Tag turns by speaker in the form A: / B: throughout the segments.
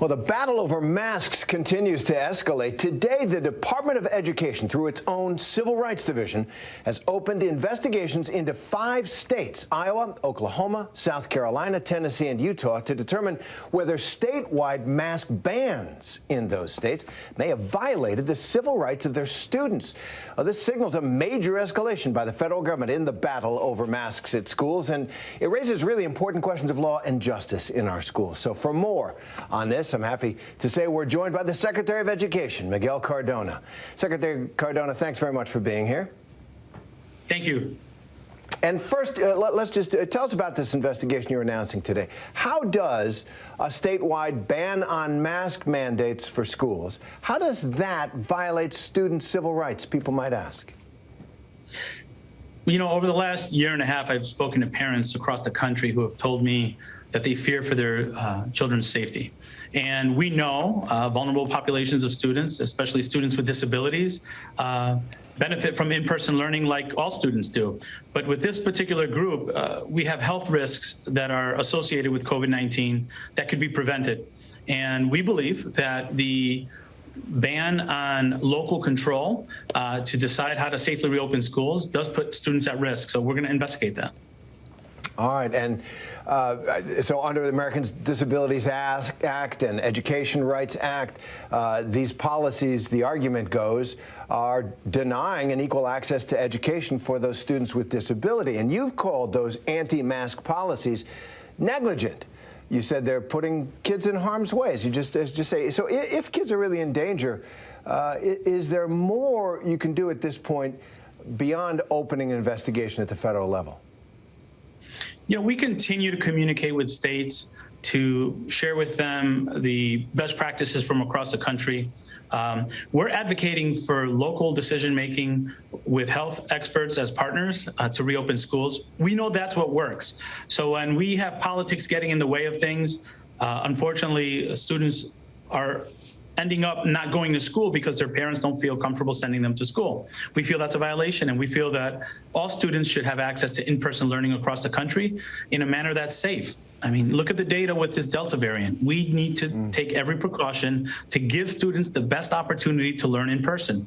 A: Well, the battle over masks continues to escalate. Today, the Department of Education, through its own Civil Rights Division, has opened investigations into 5 states, Iowa, Oklahoma, South Carolina, Tennessee, and Utah, to determine whether statewide mask bans in those states may have violated the civil rights of their students. This signals a major escalation by the federal government in the battle over masks at schools, and it raises really important questions of law and justice in our schools. So for more on this, I'm happy to say we're joined by the Secretary of Education, Miguel Cardona. Secretary Cardona, thanks very much for being here.
B: Thank you.
A: And first, let's just tell us about this investigation you're announcing today. How does a statewide ban on mask mandates for schools, how does that violate students' civil rights, people might ask?
B: You know, over the last year and a half, I've spoken to parents across the country who have told me that they fear for their children's safety. And we know vulnerable populations of students, especially students with disabilities, benefit from in-person learning like all students do. But with this particular group, we have health risks that are associated with COVID-19 that could be prevented. And we believe that the ban on local control to decide how to safely reopen schools does put students at risk. So we're going to investigate that.
A: All right. And so under the Americans with Disabilities Act and Education Rights Act, these policies, the argument goes, are denying an equal access to education for those students with disability. And you've called those anti-mask policies negligent. You said they're putting kids in harm's way. You just say, so if kids are really in danger, is there more you can do at this point beyond opening an investigation at the federal level?
B: You know, we continue to communicate with states to share with them the best practices from across the country. We're advocating for local decision-making with health experts as partners to reopen schools. We know that's what works. So when we have politics getting in the way of things, unfortunately, students are ending up not going to school because their parents don't feel comfortable sending them to school. We feel that's a violation, and we feel that all students should have access to in-person learning across the country in a manner that's safe. I mean, look at the data with this Delta variant. We need to take every precaution to give students the best opportunity to learn in person.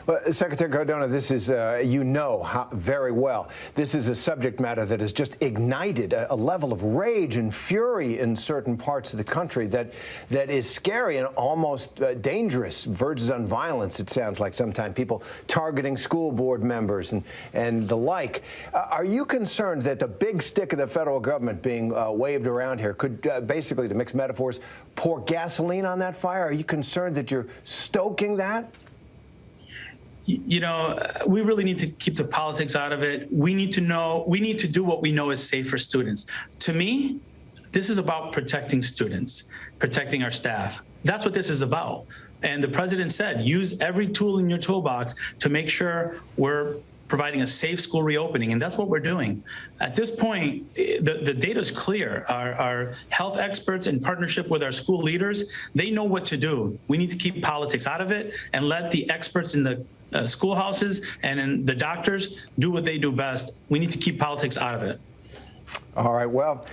A: Well, Secretary Cardona, this is, you know very well, this is a subject matter that has just ignited a level of rage and fury in certain parts of the country that is scary and almost dangerous, verges on violence, it sounds like sometimes, people targeting school board members and the like. Are you concerned that the big stick of the federal government being waved around here could basically, to mix metaphors, pour gasoline on that fire? Are you concerned that you're stoking that?
B: You know, we really need to keep the politics out of it. We need to do what we know is safe for students. To me, this is about protecting students, protecting our staff. That's what this is about. And the president said, use every tool in your toolbox to make sure we're providing a safe school reopening, and that's what we're doing. At this point, the data is clear. Our health experts, in partnership with our school leaders, they know what to do. We need to keep politics out of it and let the experts in the schoolhouses and in the doctors do what they do best. We need to keep politics out of it.
A: All right. Well,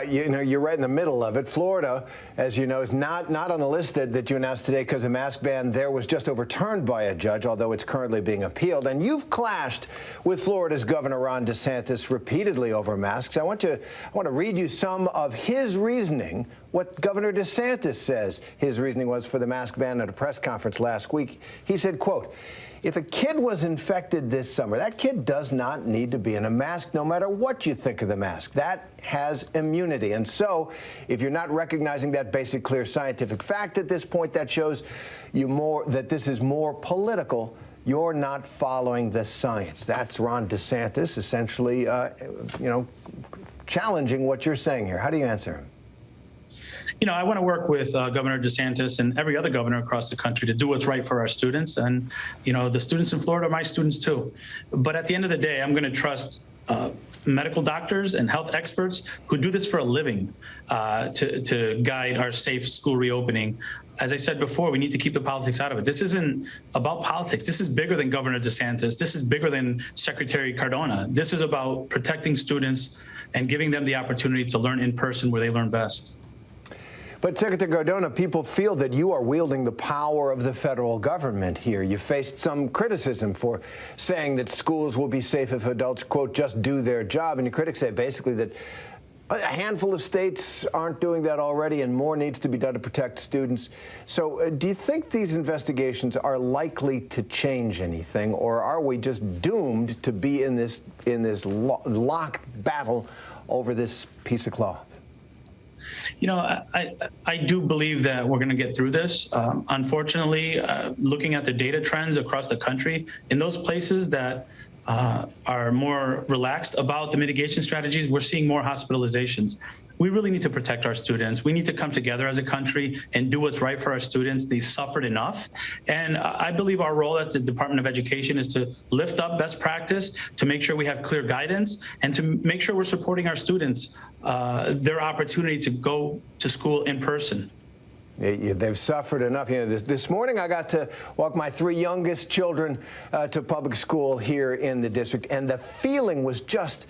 A: you know, you're right in the middle of it. Florida, as you know, is not on the list that you announced today because the mask ban there was just overturned by a judge, although it's currently being appealed. And you've clashed with Florida's Governor Ron DeSantis repeatedly over masks. I want to read you some of his reasoning, what Governor DeSantis says his reasoning was for the mask ban at a press conference last week. He said, quote, "If a kid was infected this summer, that kid does not need to be in a mask no matter what you think of the mask. That has immunity. And so if you're not recognizing that basic, clear scientific fact at this point, that shows you that this is more political. You're not following the science." That's Ron DeSantis essentially, you know, challenging what you're saying here. How do you answer him?
B: You know, I want to work with Governor DeSantis and every other governor across the country to do what's right for our students. And, you know, the students in Florida are my students, too. But at the end of the day, I'm going to trust medical doctors and health experts who do this for a living to guide our safe school reopening. As I said before, we need to keep the politics out of it. This isn't about politics. This is bigger than Governor DeSantis. This is bigger than Secretary Cardona. This is about protecting students and giving them the opportunity to learn in person where they learn best.
A: But Secretary Cardona, people feel that you are wielding the power of the federal government here. You faced some criticism for saying that schools will be safe if adults, quote, just do their job. And your critics say basically that a handful of states aren't doing that already, and more needs to be done to protect students. So do you think these investigations are likely to change anything, or are we just doomed to be in this locked battle over this piece of cloth?
B: You know, I do believe that we're going to get through this. Unfortunately, looking at the data trends across the country, in those places that are more relaxed about the mitigation strategies, we're seeing more hospitalizations. We really need to protect our students. We need to come together as a country and do what's right for our students. They suffered enough. And I believe our role at the Department of Education is to lift up best practice, to make sure we have clear guidance, and to make sure we're supporting our students, their opportunity to go to school in person.
A: They've suffered enough. You know, this morning I got to walk my 3 youngest children to public school here in the district, and the feeling was just,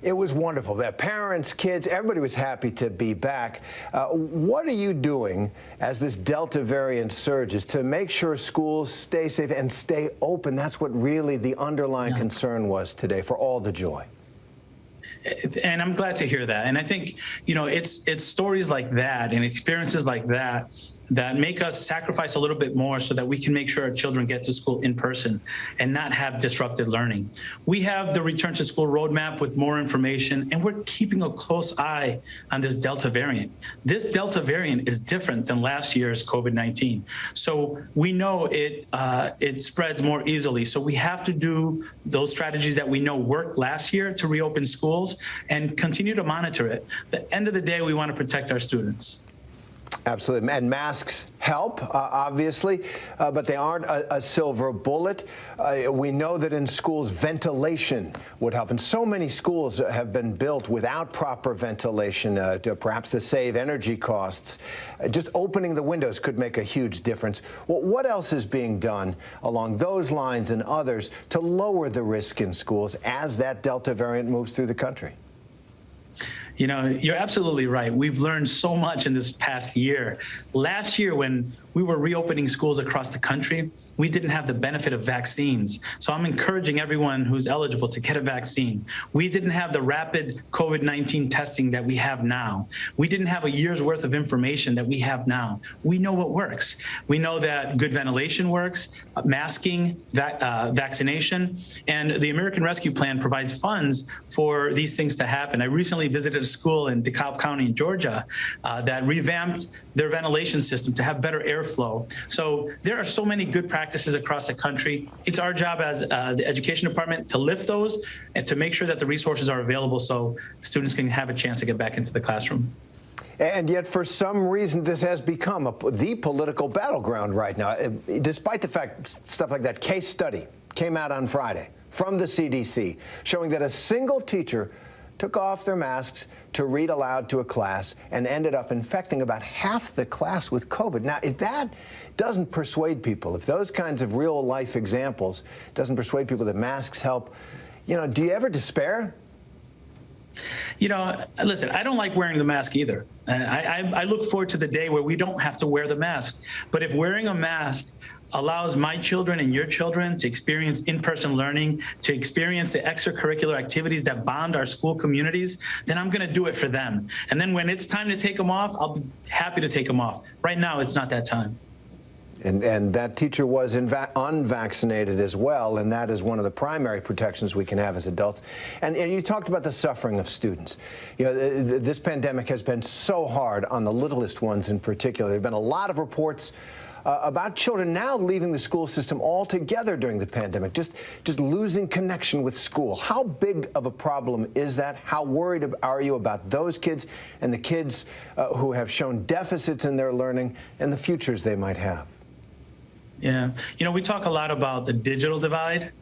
A: it was wonderful. Parents, kids, everybody was happy to be back. What are you doing as this Delta variant surges to make sure schools stay safe and stay open? That's what really the underlying concern was today, for all the joy.
B: And I'm glad to hear that. And I think, you know, it's stories like that and experiences like that that make us sacrifice a little bit more so that we can make sure our children get to school in person and not have disrupted learning. We have the return to school roadmap with more information, and we're keeping a close eye on this Delta variant. This Delta variant is different than last year's COVID-19. So we know it spreads more easily. So we have to do those strategies that we know worked last year to reopen schools and continue to monitor it. At the end of the day, we want to protect our students.
A: Absolutely. And masks help, obviously, but they aren't a silver bullet. We know that in schools, ventilation would help. And so many schools have been built without proper ventilation, perhaps to save energy costs. Just opening the windows could make a huge difference. Well, what else is being done along those lines and others to lower the risk in schools as that Delta variant moves through the country?
B: You know, you're absolutely right. We've learned so much in this past year. Last year, when we were reopening schools across the country, we didn't have the benefit of vaccines. So I'm encouraging everyone who's eligible to get a vaccine. We didn't have the rapid COVID-19 testing that we have now. We didn't have a year's worth of information that we have now. We know what works. We know that good ventilation works, masking, vaccination, and the American Rescue Plan provides funds for these things to happen. I recently visited a school in DeKalb County in Georgia that revamped their ventilation system to have better airflow. So there are so many good practices across the country. It's our job as the Education Department to lift those and to make sure that the resources are available so students can have a chance to get back into the classroom.
A: And yet, for some reason, this has become the political battleground right now, despite the fact stuff like that case study came out on Friday from the CDC showing that a single teacher took off their masks to read aloud to a class and ended up infecting about half the class with COVID. Now, if that doesn't persuade people, if those kinds of real-life examples doesn't persuade people that masks help, you know, do you ever despair?
B: You know, listen, I don't like wearing the mask either. I look forward to the day where we don't have to wear the mask. But if wearing a mask allows my children and your children to experience in-person learning, to experience the extracurricular activities that bond our school communities, then I'm going to do it for them. And then when it's time to take them off, I'll be happy to take them off. Right now, it's not that time.
A: And that teacher was unvaccinated as well, and that is one of the primary protections we can have as adults. And you talked about the suffering of students. You know, this pandemic has been so hard on the littlest ones in particular. There have been a lot of reports about children now leaving the school system altogether during the pandemic, just losing connection with school. How big of a problem is that? How worried are you about those kids and the kids who have shown deficits in their learning and the futures they might have?
B: Yeah. You know, we talk a lot about the digital divide.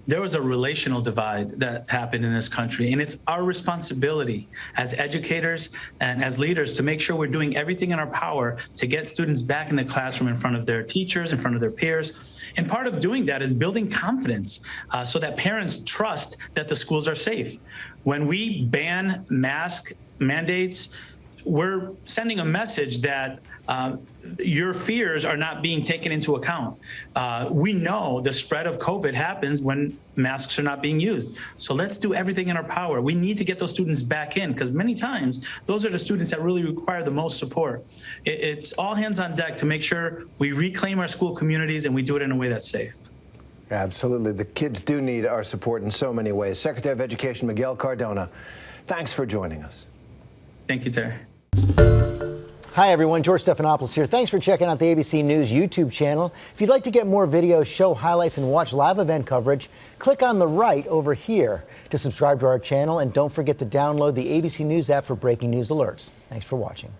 B: There was a relational divide that happened in this country, and it's our responsibility as educators and as leaders to make sure we're doing everything in our power to get students back in the classroom in front of their teachers, in front of their peers. And part of doing that is building confidence so that parents trust that the schools are safe. When we ban mask mandates, we're sending a message that your fears are not being taken into account. We know the spread of COVID happens when masks are not being used. So let's do everything in our power. We need to get those students back in, because many times those are the students that really require the most support. It's all hands on deck to make sure we reclaim our school communities and we do it in a way that's safe.
A: Absolutely. The kids do need our support in so many ways. Secretary of Education Miguel Cardona, thanks for joining us.
B: Thank you, Terry.
C: Hi, everyone. George Stephanopoulos here. Thanks for checking out the ABC News YouTube channel. If you'd like to get more videos, show highlights, and watch live event coverage, click on the right over here to subscribe to our channel. And don't forget to download the ABC News app for breaking news alerts. Thanks for watching.